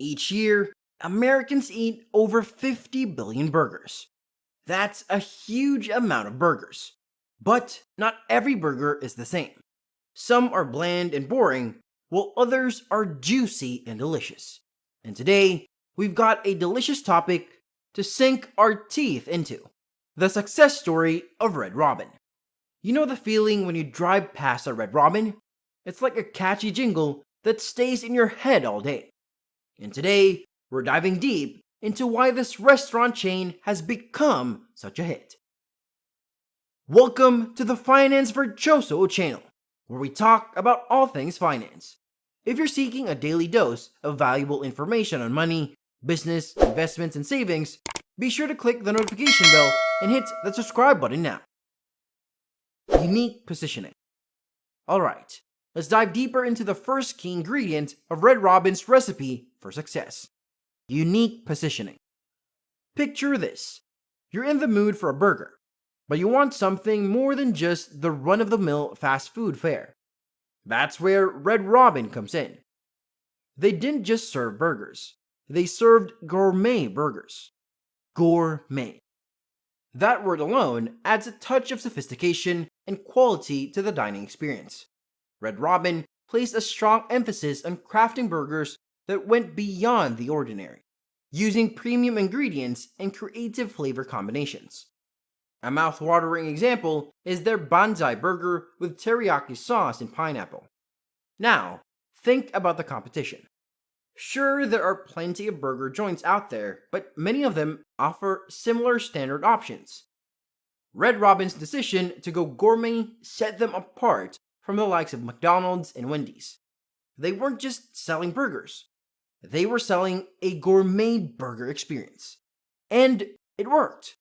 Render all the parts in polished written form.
Each year, Americans eat over 50 billion burgers. That's a huge amount of burgers. But not every burger is the same. Some are bland and boring, while others are juicy and delicious. And today, we've got a delicious topic to sink our teeth into: the success story of Red Robin. You know the feeling when you drive past a Red Robin? It's like a catchy jingle that stays in your head all day. And today, we're diving deep into why this restaurant chain has become such a hit. Welcome to the Finance Virtuoso channel, where we talk about all things finance. If you're seeking a daily dose of valuable information on money, business, investments, and savings, be sure to click the notification bell and hit the subscribe button now. Unique positioning. Alright, let's dive deeper into the first key ingredient of Red Robin's recipe for success: unique positioning. Picture this: you're in the mood for a burger, but you want something more than just the run-of-the-mill fast food fare. That's where Red Robin comes in. They didn't just serve burgers, they served gourmet burgers. Gourmet. That word alone adds a touch of sophistication and quality to the dining experience. Red Robin placed a strong emphasis on crafting burgers that went beyond the ordinary, using premium ingredients and creative flavor combinations. A mouth-watering example is their Banzai burger with teriyaki sauce and pineapple. Now, think about the competition. Sure, there are plenty of burger joints out there, but many of them offer similar standard options. Red Robin's decision to go gourmet set them apart from the likes of McDonald's and Wendy's. They weren't just selling burgers, they were selling a gourmet burger experience. And it worked.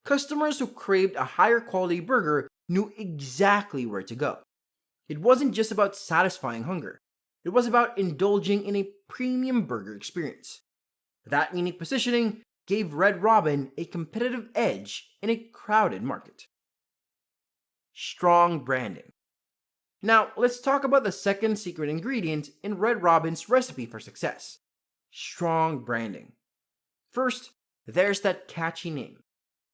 Customers who craved a higher quality burger knew exactly where to go. It wasn't just about satisfying hunger, it was about indulging in a premium burger experience. That unique positioning gave Red Robin a competitive edge in a crowded market. Strong branding. Now, let's talk about the second secret ingredient in Red Robin's recipe for success: strong branding. First, there's that catchy name,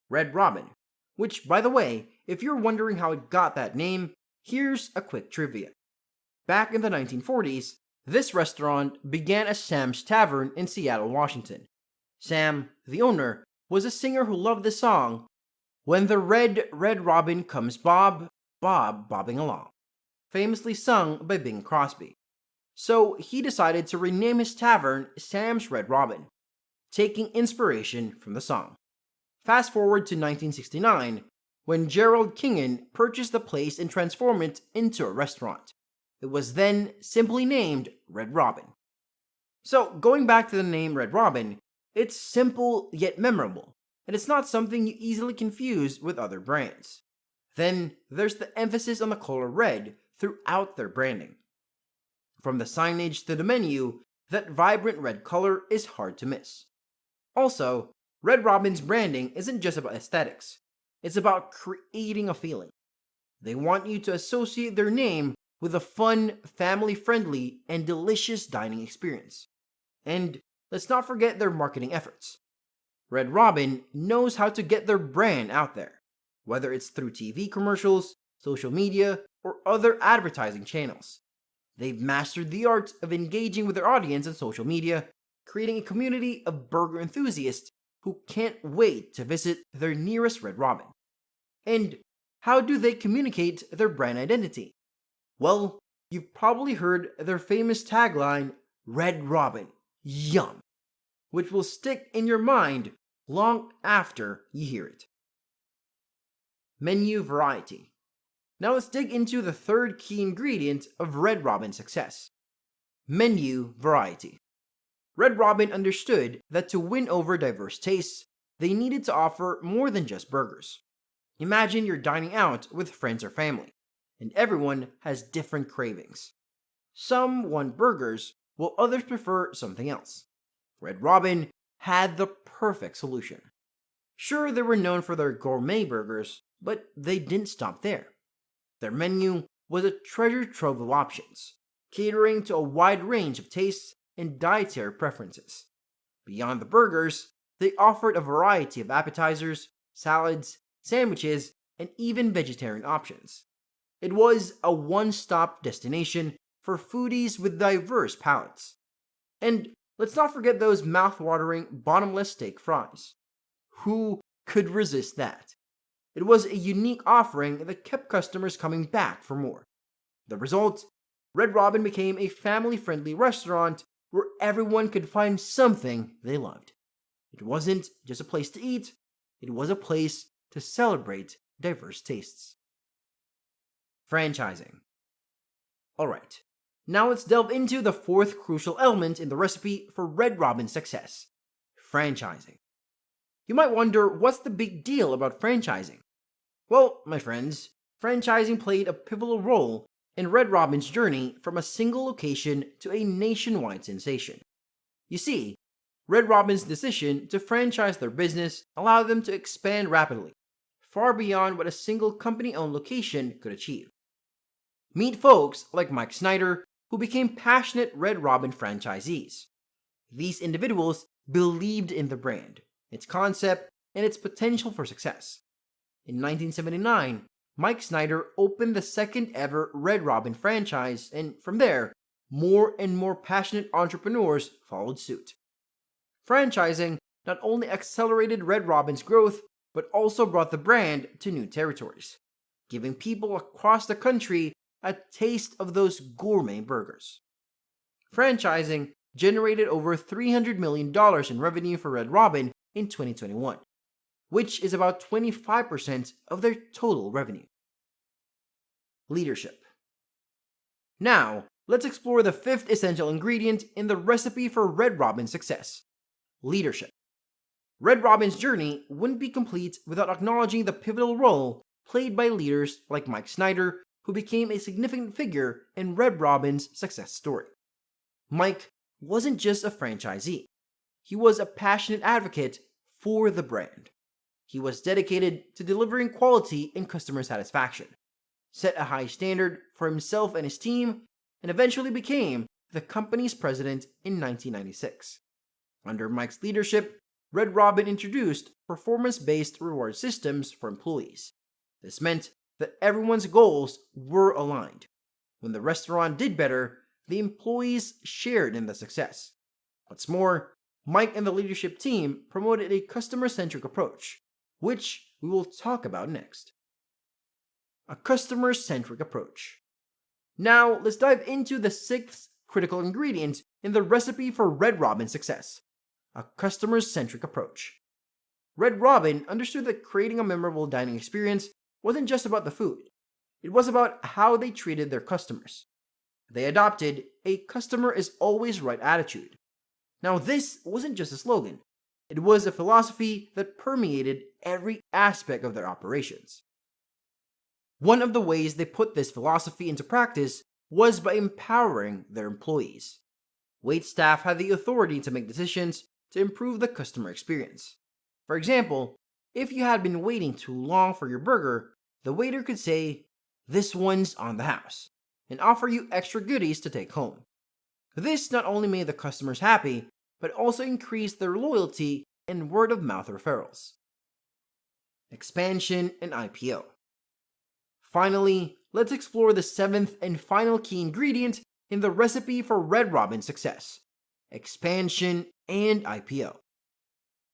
Red Robin, which, by the way, if you're wondering how it got that name, here's a quick trivia. Back in the 1940s, this restaurant began as Sam's Tavern in Seattle, Washington. Sam, the owner, was a singer who loved the song, "When the Red, Red Robin Comes Bob, Bob Bobbing Along," famously sung by Bing Crosby. So he decided to rename his tavern Sam's Red Robin, taking inspiration from the song. Fast forward to 1969, when Gerald Kingen purchased the place and transformed it into a restaurant. It was then simply named Red Robin. So, going back to the name Red Robin, it's simple yet memorable, and it's not something you easily confuse with other brands. Then, there's the emphasis on the color red throughout their branding. From the signage to the menu, that vibrant red color is hard to miss. Also, Red Robin's branding isn't just about aesthetics, it's about creating a feeling. They want you to associate their name with a fun, family-friendly, and delicious dining experience. And let's not forget their marketing efforts. Red Robin knows how to get their brand out there, whether it's through TV commercials, social media, or other advertising channels. They've mastered the art of engaging with their audience on social media, creating a community of burger enthusiasts who can't wait to visit their nearest Red Robin. And how do they communicate their brand identity? Well, you've probably heard their famous tagline, "Red Robin, yum," which will stick in your mind long after you hear it. Menu variety. Now let's dig into the third key ingredient of Red Robin's success: menu variety. Red Robin understood that to win over diverse tastes, they needed to offer more than just burgers. Imagine you're dining out with friends or family, and everyone has different cravings. Some want burgers, while others prefer something else. Red Robin had the perfect solution. Sure, they were known for their gourmet burgers, but they didn't stop there. Their menu was a treasure trove of options, catering to a wide range of tastes and dietary preferences. Beyond the burgers, they offered a variety of appetizers, salads, sandwiches, and even vegetarian options. It was a one-stop destination for foodies with diverse palates. And let's not forget those mouth-watering bottomless steak fries. Who could resist that? It was a unique offering that kept customers coming back for more. The result? Red Robin became a family-friendly restaurant where everyone could find something they loved. It wasn't just a place to eat, it was a place to celebrate diverse tastes. Franchising. Alright, now let's delve into the fourth crucial element in the recipe for Red Robin's success: franchising. You might wonder, what's the big deal about franchising? Well, my friends, franchising played a pivotal role in Red Robin's journey from a single location to a nationwide sensation. You see, Red Robin's decision to franchise their business allowed them to expand rapidly, far beyond what a single company-owned location could achieve. Meet folks like Mike Snyder, who became passionate Red Robin franchisees. These individuals believed in the brand, its concept, and its potential for success. In 1979, Mike Snyder opened the second ever Red Robin franchise, and from there, more and more passionate entrepreneurs followed suit. Franchising not only accelerated Red Robin's growth, but also brought the brand to new territories, giving people across the country a taste of those gourmet burgers. Franchising generated over $300 million in revenue for Red Robin in 2021, which is about 25% of their total revenue. Leadership. Now, let's explore the fifth essential ingredient in the recipe for Red Robin's success: leadership. Red Robin's journey wouldn't be complete without acknowledging the pivotal role played by leaders like Mike Snyder, who became a significant figure in Red Robin's success story. Mike wasn't just a franchisee. He was a passionate advocate for the brand. He was dedicated to delivering quality and customer satisfaction, set a high standard for himself and his team, and eventually became the company's president in 1996. Under Mike's leadership, Red Robin introduced performance-based reward systems for employees. This meant that everyone's goals were aligned. When the restaurant did better, the employees shared in the success. What's more, Mike and the leadership team promoted a customer-centric approach, which we will talk about next. A customer-centric approach. Now, let's dive into the sixth critical ingredient in the recipe for Red Robin's success: a customer-centric approach. Red Robin understood that creating a memorable dining experience wasn't just about the food. It was about how they treated their customers. They adopted a customer is always right attitude. Now, this wasn't just a slogan. It was a philosophy that permeated every aspect of their operations. One of the ways they put this philosophy into practice was by empowering their employees. Waitstaff had the authority to make decisions to improve the customer experience. For example, if you had been waiting too long for your burger, the waiter could say, "This one's on the house," and offer you extra goodies to take home. This not only made the customers happy, but also increased their loyalty and word-of-mouth referrals. Expansion and IPO. Finally, let's explore the seventh and final key ingredient in the recipe for Red Robin's success: expansion and IPO.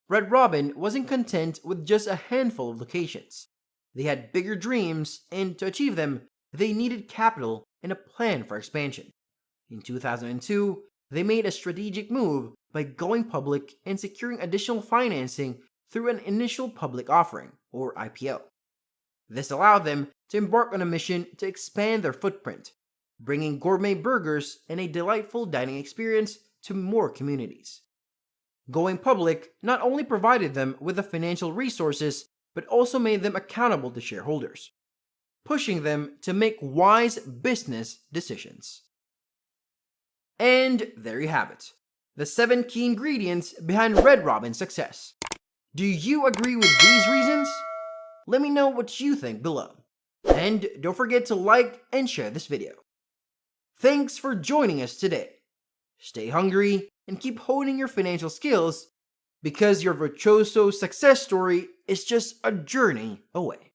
Red Robin wasn't content with just a handful of locations. They had bigger dreams, and to achieve them, they needed capital and a plan for expansion. In 2002, they made a strategic move by going public and securing additional financing through an initial public offering, or IPO. This allowed them to embark on a mission to expand their footprint, bringing gourmet burgers and a delightful dining experience to more communities. Going public not only provided them with the financial resources, but also made them accountable to shareholders, pushing them to make wise business decisions. And there you have it, the 7 key ingredients behind Red Robin's success. Do you agree with these reasons? Let me know what you think below. And don't forget to like and share this video. Thanks for joining us today. Stay hungry and keep honing your financial skills because your Virtuoso success story is just a journey away.